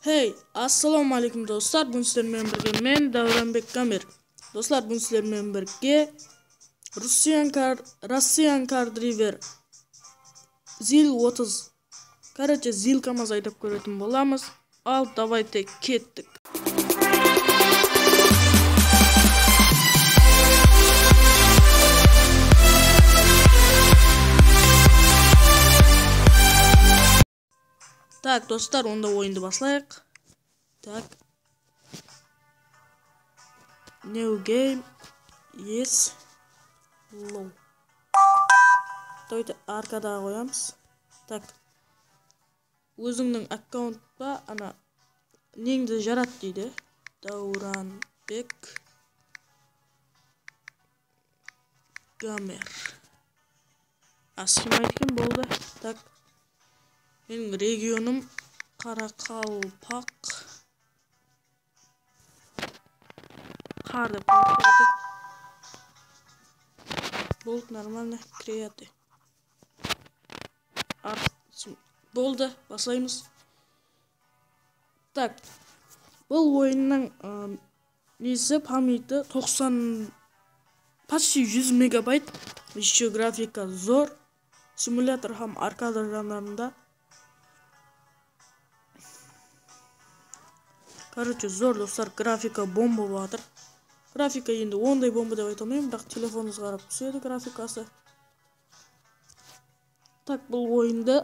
Hey, assalomu alaykum do'stlar. Bugun sizlar bilan birga men Davronbek Gamir. Do'stlar, bugun sizlar bilan birga Russian car driver Zil 30. Короче, Zil kamaz aytib ko'rayotgan bo'lamiz. Al, давайте ketdik. Так, dostlar, onda o'yinni boshlaylik. Так. New game. Yes. Low. Давайте arkada qo'yamiz. Так. O'zingning akkauntga ana ningni jarat deydi. Davronbek Gamir. Asmaytgan bo'ldi. Так. Benim regionum Karakalpak. Karda koydu. Bolt normalde kreati. Bolda başlayımız. Tak. Bu oyunun neyse pameti 90 почти 100 мегабайт. Еще графика зор. Simülatör ham arkada жанрында. Короче, зор достар, графика бомба батыр. Графика енді ондай бомба деп айта алмаймын, бірақ телефоныңыз қарап түседі графикасы. Так, бұл ойынды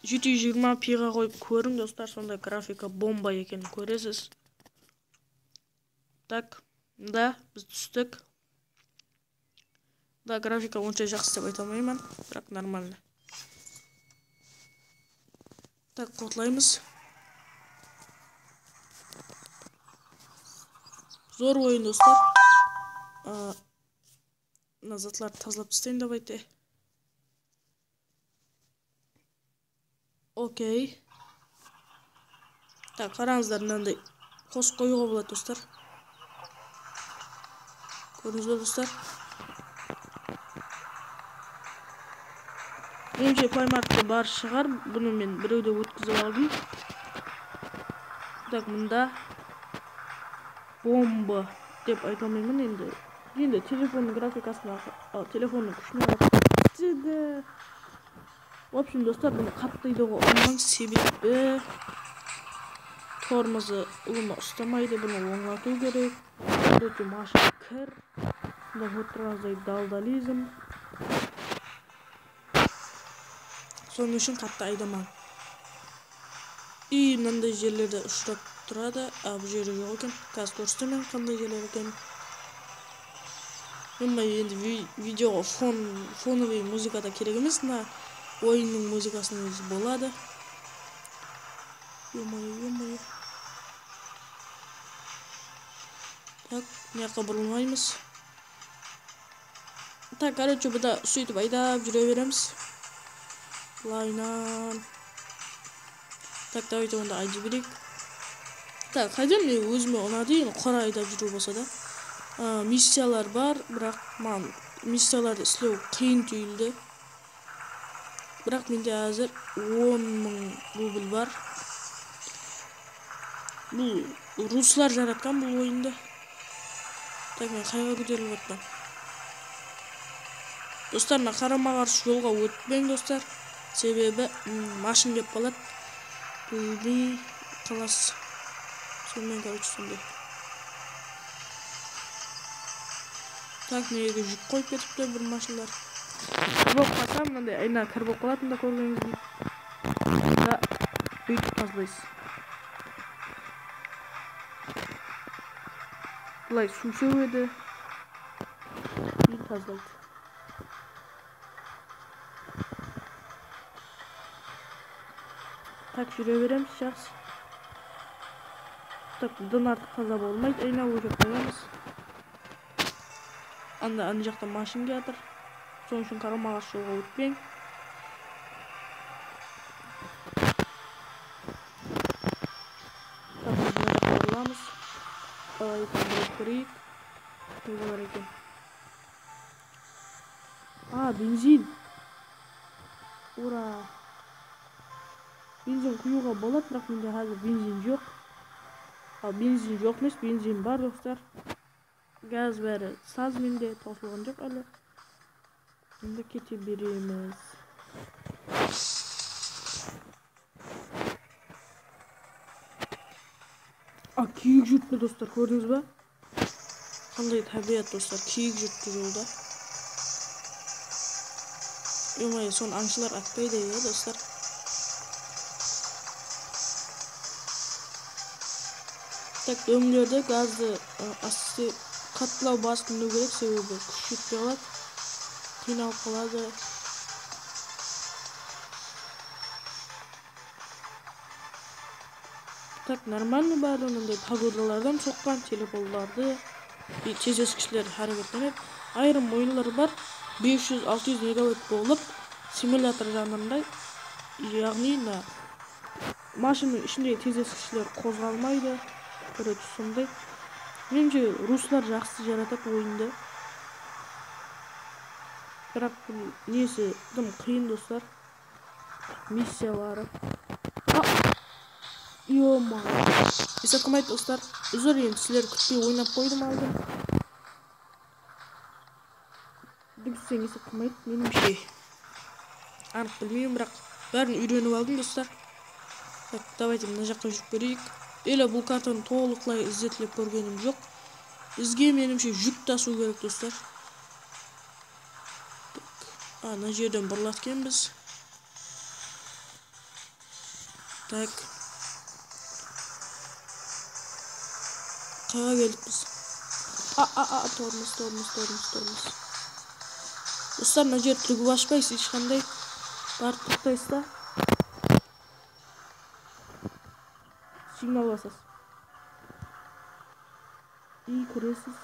720p-ға қойып көрің достар, сонда графика бомба екенін көресіз. Так, да, біз түстік. Да, графика онша жақсы деп айта алмаймын, бірақ нормально. Так, қотлаймыз. Зор ойын достар. Назатларды тазалап тастайын давайте. Окей. Так, қараңыздар, мынандай қосып қоюға болады достар. Көрдіңіз бе достар? Меніңше плеймаркетте бар шығар. Бұны мен біреуде өткізіп алдым. Так, мұнда бомба деп айта алмаймын енді телефонның графикасына телефонның күшіне қарап. В общем, достар, бұны қатты айдауға оңған себебі тормозы ұлыма ұстамайды, бұны оңату керек. Өте машина кір, отырғандай далдализм. Соның үшін қатты айдаман. И мынандай жерлерде ұшырап тұрады. Бұл жері жоқ екен. Қазір көрсетемін қандай жерлер екен. Енді видеоға фоновый музыкада керек емес, ойынның музыкасының өзі болады. Ё-моё. Так, мыяққа бұрылмаймыз. Так, короче, бұда сөйтіп айдап жүре береміз. Лайнан. Так, давайте онда айды берейік. Так, қайдам мен өзіме ұнады, қора айдап жүру болса да. Миссиялар бар, бірақ маған миссияларды істеу қиын түйілді. Бірақ менде әзір 10.000 рубль бар. Бұл руслар жаратқан бұл ойынды. Так, мен қайға көтеріліп отпан. Достар, қарама-қарсы жолға өтпең достар. Себебі машин кеп қалады. Бұл қалас. Сонымен, короче, сондай. Так, неге жүк қойып кетіпті бір машиндар. Кір болып қалса, мынандай айна кір болып қалатын да көргеніңіз дейді. Да, бүйтіп тазалайсыз. Бұлай су сеуеді. Бүйтіп тазалайды. Так, жүре береміз, жақсы. Так, бұдан артық қаза болмайды. Айна өжеп қоямыз. Анда жақта машин келатыр. Соның үшін қарама-қарсы жолға өтпең. Так, біз мына жаққа бұрыламыз. Айтын көрейік. Не болар екен? Бензин. Ура! Benzin kuyuğa болады, бірақ менде hozir benzin жоқ. Benzin жоқ емес, benzin бар достар. Gaz bәрі saz менде tausылған жоқ әлі. Şimdi kete beremiz. Kiyik жүріпті достар, көрдіңіз ба? Қандай табиғат достар, кiyik жүріпті жолда. Емай, соны аңшылар атпайды достар. Так, дөңгелерді газды асты қатлау басқыну керек, себебі күш жетпей қалады. Қиналып қалады. Так, нормально бәрі, ондай погодалардан соққан телефондарды тез ескіштер әрекеттенеді. Айрым ойындар бар, 500-600 мегабайт болып, симулятор жанрында, яғни машинаның ішінде тез ескіштер қозғалмайды. Короче, сондай. Меніңше руслар жақсы жаратады ойынды. Бірақ несі дым қиын достар. Миссиялары. Ё-ма. Исақымайды достар. Үзір енді сілер күтпей ойнап қойдым алдым. Дүгістен исақымайды, меніңше. Анық білмеймін, бірақ бәрін үйреніп алдым достар. Так, давайте мына жаққа жүріп көрейік. Елі бұл картаны толықлай іздетіліп көргенім жоқ. Бізге меніңше жүк тасу керек достар. Ана жерден бұрылаткенбіз. Так. Қаға келдік біз. Тормыз. Достар, мына жер түргіп ашпайсыз, ешқандай. Барып тоқтайсыз да. Сигнал басасыз. İyi көресіз.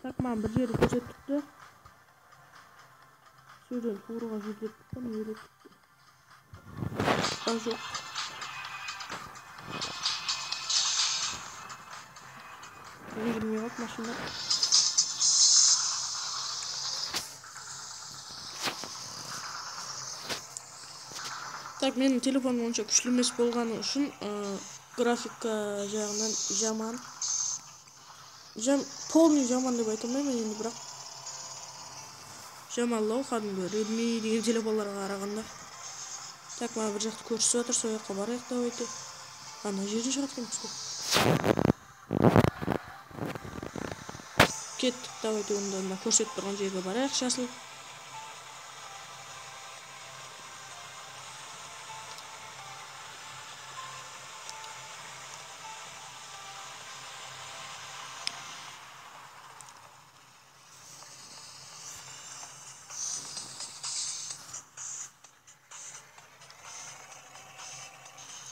Так, маған бір жері көрсетіп тұқты. Сөйлен туырға жүрдеп тұқты, үйреп тұқты. Жоқ. Жүрмей қалып машина. Так, менің телефоным онша күшлі емес болғаны үшін графика жағынан жаман. Полный жаман деп айта алмаймын енді, бірақ жаманлау кәдімгі Redmi деген телефонларға қарағанда. Так, маған бір жақты көрсетіп жатыр, сол жаққа барайық давайте. Ана жерден шығады екенбіз ғой. Кеттік, давайте онда мына көрсетіп тұрған жерге барайық, жасыл.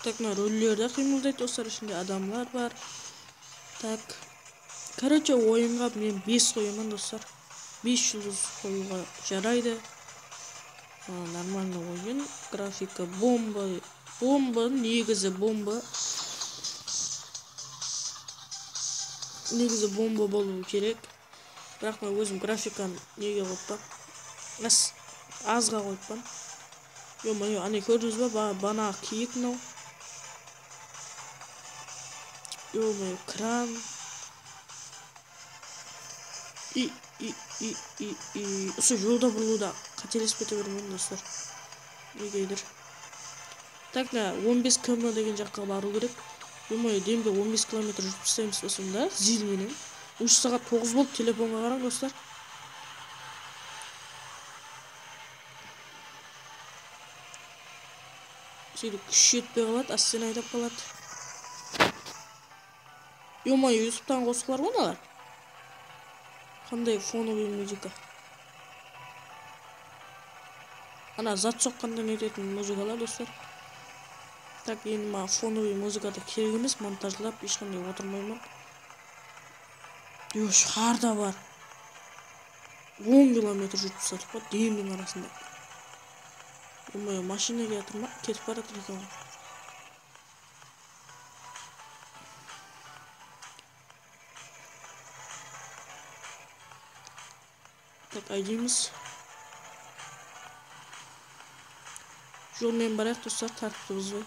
Так, мына рөллерді қимылдайды достар, ішінде адамлар бар. Так, короче, ойынға мен 5 қоямын достар. 5 жұлдыз қоюға жарайды. Нормально ойын. Графика бомба. Негізі бомба. Негізі бомба болу керек. Бірақ мен өзім графиканы неге қойыппын? Азға қойыппын. Ё-моё, ане көрдіңіз ба? Бана киік мынау. Ё-моё, кран. Осы жолда бұрылуда қателесіп кете бермеймін достар. Негейдір. Так, 15 км деген жаққа бару керек. Ё-моё, демде 15 км жүріп істейміз осында. Зил менен. 3 сағат 9 болып телефонға қараң достар. Сөйтіп күш жетпей қалады, астен айдап қалады. Ё-моё, ютубтан қосқылар ғой мыналар. Қандай фоновый музыка. Ана зат соққанда нететін музыкалар достар. Так, енді маған фоновый музыкада керек емес, монтажлап ешқандай отырмаймын. Шығарда бар. 10 километр жүріп сатып па, демнің арасында. Ё-моё, машина келатыр ма? Кетіп бара жатыр екен. Так, айдейміз. Жолмен барайық достар, тәртіпті бұзбай.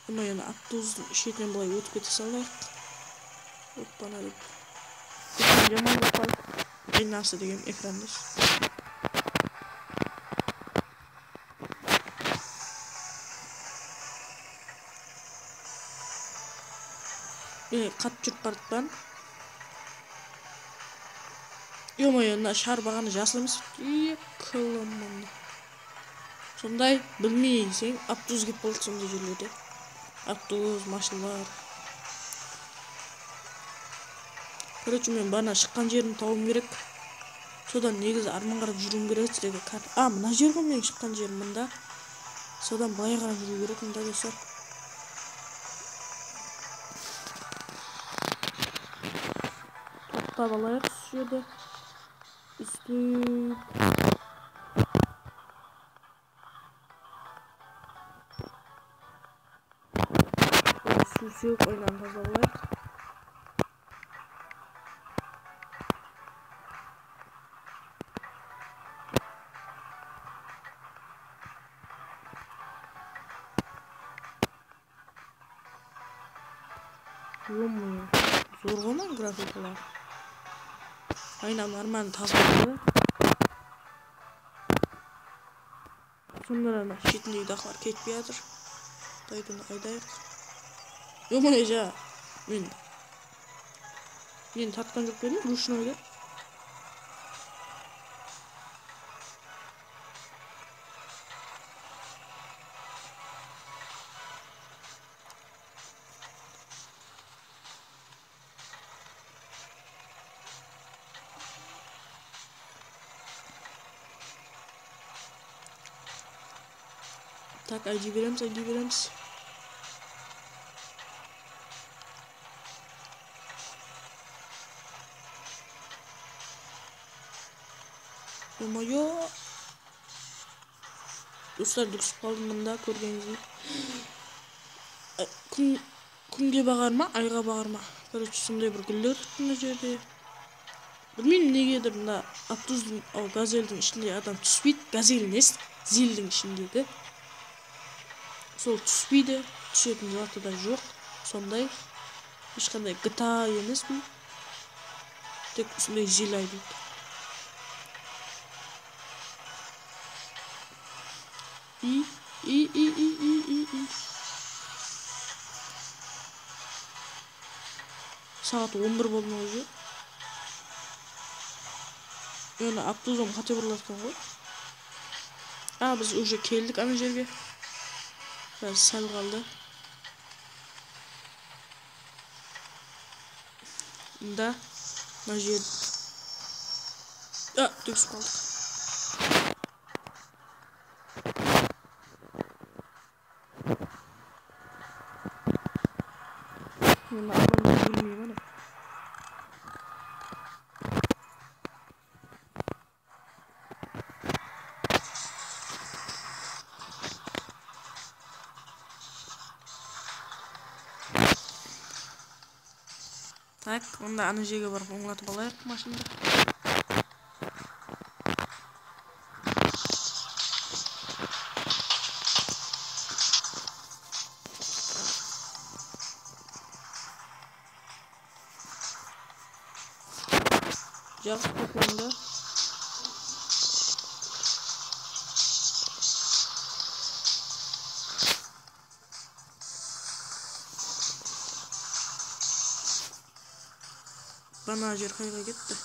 Ama yani автобустың шетінен былай өтіп кете салайық. Оппана деп. Екран жаман болып қалды. Айнасы деген экрандас. Қатып жүріп бардықтан. Мына шар бағаны жасыл емес. Қылымын. Сондай білмейсең автобус кеп болды сондай жерлерде. Автобус, машиналар. Короче, мен бана шыққан жерімді тауым керек. Содан негізі арман қарап жүруім керек еді. Мына жер ғой менің шыққан жерім мында. Содан былай қарап жүру керек мында достар. Тоқтап алайық осы жерде. Үстіп. Су сеуіп айнаны тазалайық. Зор ғой графикалар. Айнам нормально тазалады. Сонда шетіндегі дақылар кетпей жатыр. Дайдың айдайық. Жа. Мен тартқан жоқ едім, ручнойды. Так, айди береміз. Ой-ой. Достар, дүксіп қалдым мында көргеніңіздей. Күнге бағар ма, айға бағар ма? Короче, сондай бір гүлдер мына жерде. Білмеймін негедір мына автобустың, газельдің ішінде адам түспейді. Газель емес, зилдің ішіндегі. Сол түспейді, түсетін заты да жоқ. Сондай ешқандай GTA емес бұл. Тек сондай зил айдайды. Saat 11 болды уже. Енді автобусым қате бұрылатқан ғой. Біз уже келдік ана жерге. Biraz sel kaldı. Da Najib. Düz kaldık. Bunu aklımda bilmiyorum. Так, onda ана жерге барып оңлатып алайық машинада. Жақсы тоқылында. Bana жер қайға кетті.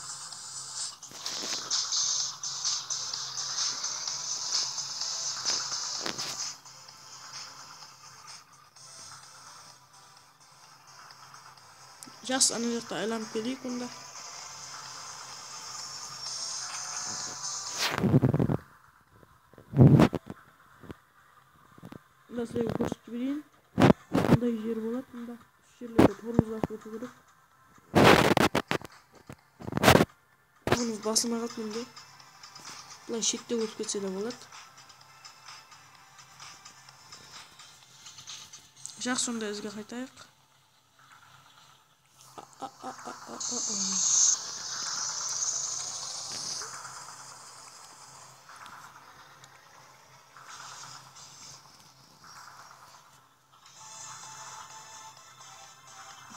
Жақсы ана жақта айланып келейік онда. Мында сіздерге көрсетіп берейін. Қандай жер болады мында. Жерлерде тормоз басып өту керек. Тормоз басылмай қалды менде. Бұлай шетте өтіп кетсе де болады. Жақсы онда ізге қайтайық.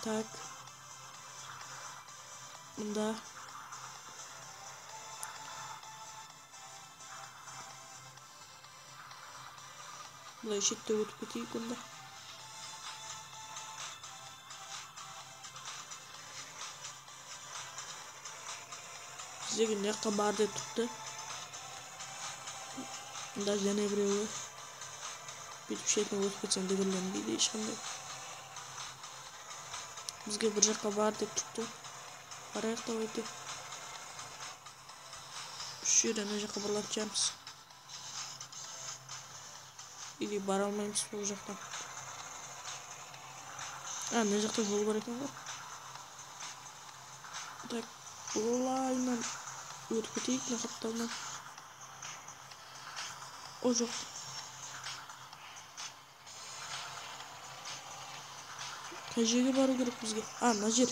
Так. Мында. Былай шетте өтіп кетейік онда. Бізге мына жаққа бар деп тұрды. Мында және біреуі. Бүйтіп шетіне өтіп кетсем дегенленбейді ешқандай. Бізге бір жаққа бар деп тұрды. Барайық та өте. Үш жерден ана жаққа барлап жатамыз. Или бара алмаймыз бұл жақтан. Ана жақта жол бар екен ғой. Так, бұлайынан өтіп кетейік мына қапталынан. О жоқ. Қай жерге бару керек бізге? Мына жер.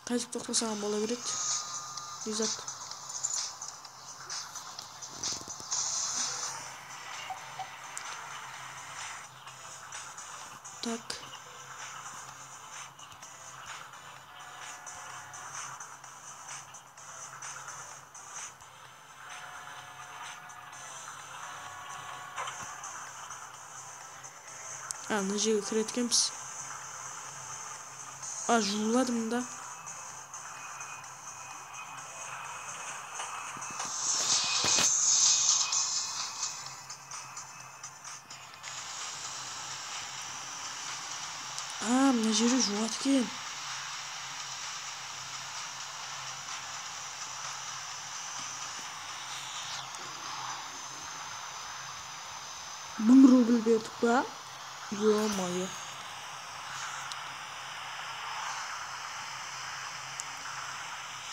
Қайтып тоқтасам бола береді. Ризат. Так. Мына жерге кіреді екенбіз. Жуылады мында. Мына жері жуады екен. Рубль бердік па? Ё-моё.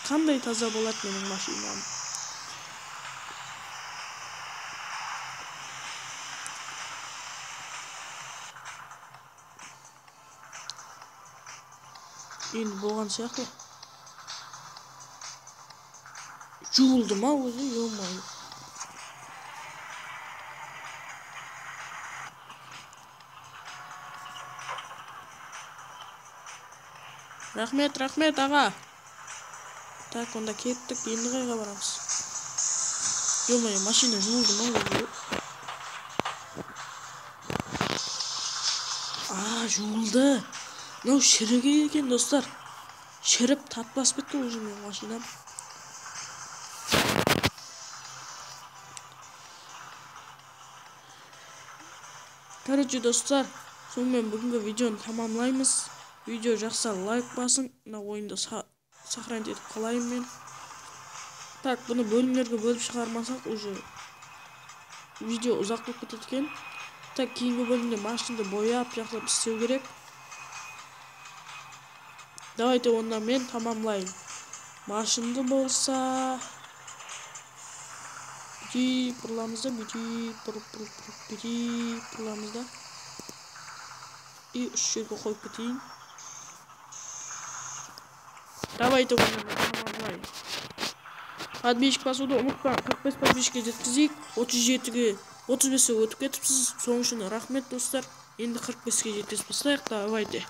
Қандай таза болады менің машинам. Енді болған сияқты. Жуылды ма өзі? Ё-моё. Рахмет, аға. Так, онда кеттік. Енді қайға барамыз? Ё-моё, машина жуылды ма өзі? Жуылды. Мынау шіріген екен, достар. Шіріп татпас бітті уже менің машинам. Короче, достар, сонымен бүгінгі видеоны тамамлаймыз. Видео жақса лайк басың. Мына ойынды сохранить етіп қалайын мен. Так, бұны бөлімдерге бөліп шығармасақ уже видео ұзақ болып кетеді екен. Так, кейінгі бөлімде машинды бояп жақсылап істеу керек. Давайте онда мен тамамлайын. Машинды болса бүйтіп бұрламыз да, бүйтіп бұрламыз да. И үш жерге қойып кетейін. Давайте онда мен тамамлайын. Подписчик басуды ұмытпаң. 45 подписчикке жеткізейік. 37-ге 35-ге өтіп кетіпсіз. Соның үшін рахмет, достар. Енді 45-ге жеткізіп бастайық. Давайте.